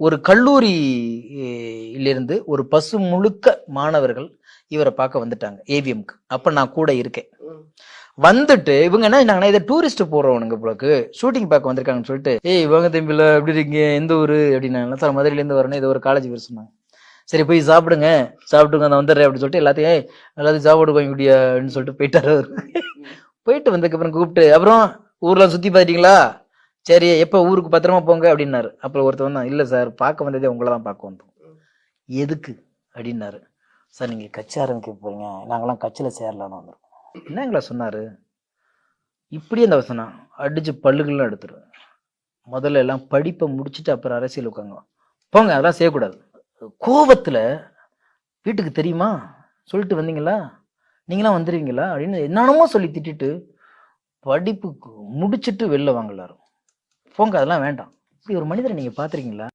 ஒரு கல்லூரியிலிருந்து ஒரு பசு முழுக்க மாணவர்கள் இவரை பார்க்க வந்துட்டாங்க ஏவிஎம்க்கு. அப்ப நான் கூட இருக்கேன். வந்துட்டு இவங்க என்ன பண்ணாங்கன்னா, இதை டூரிஸ்ட் போறவனுங்க போலக்கு ஷூட்டிங் பார்க்க வந்திருக்காங்கன்னு சொல்லிட்டு, ஏய் இவங்க தம்பில எப்படி இருக்கீங்க, எந்த ஊரு அப்படின்னாங்க. சார் மதுரையில இருந்து வரணும், இது ஒரு காலேஜ் பேர் சொன்னாங்க. சரி போய் சாப்பிடுங்க, சாப்பிட்டுங்க நான் வந்துடுறேன் அப்படின்னு சொல்லிட்டு எல்லாத்தையும் சாப்பாடு வாங்கி முடியா அப்படின்னு சொல்லிட்டு போயிட்டாரு அவரு. போயிட்டு வந்ததுக்கு அப்புறம் கூப்பிட்டு, அப்புறம் ஊர்ல சுத்தி பாத்தீங்களா, சரி எப்ப ஊருக்கு பத்திரமா போங்க அப்படின்னாரு. அப்புறம் ஒருத்தர் வந்தான், இல்ல சார் பார்க்க வந்ததே உங்களை தான் பார்க்க வந்தோம். எதுக்கு அப்படின்னாரு. சார் நீங்க கட்சி ஆரம்பிக்க போறீங்க, நாங்கெல்லாம் கட்சியில சேரலான்னு வந்திருக்கோம். என்னங்களா சொன்னாரு. இப்படியே அந்த வசனம் அடிச்சு பல்லுகள்லாம் எடுத்துருவேன். முதல்ல எல்லாம் படிப்பை முடிச்சுட்டு அப்புறம் அரசியல் உட்காங்க போங்க, அதெல்லாம் செய்யக்கூடாது. கோபத்துல வீட்டுக்கு தெரியுமா சொல்லிட்டு வந்தீங்களா, நீங்களாம் வந்துருவீங்களா அப்படின்னு என்னென்னமோ சொல்லி திட்டிட்டு படிப்பு முடிச்சுட்டு வெளில வாங்க எல்லாரும். போங்க, அதெல்லாம் வேண்டாம். இப்படி ஒரு மனிதரை நீங்க பாத்திருக்கீங்களா?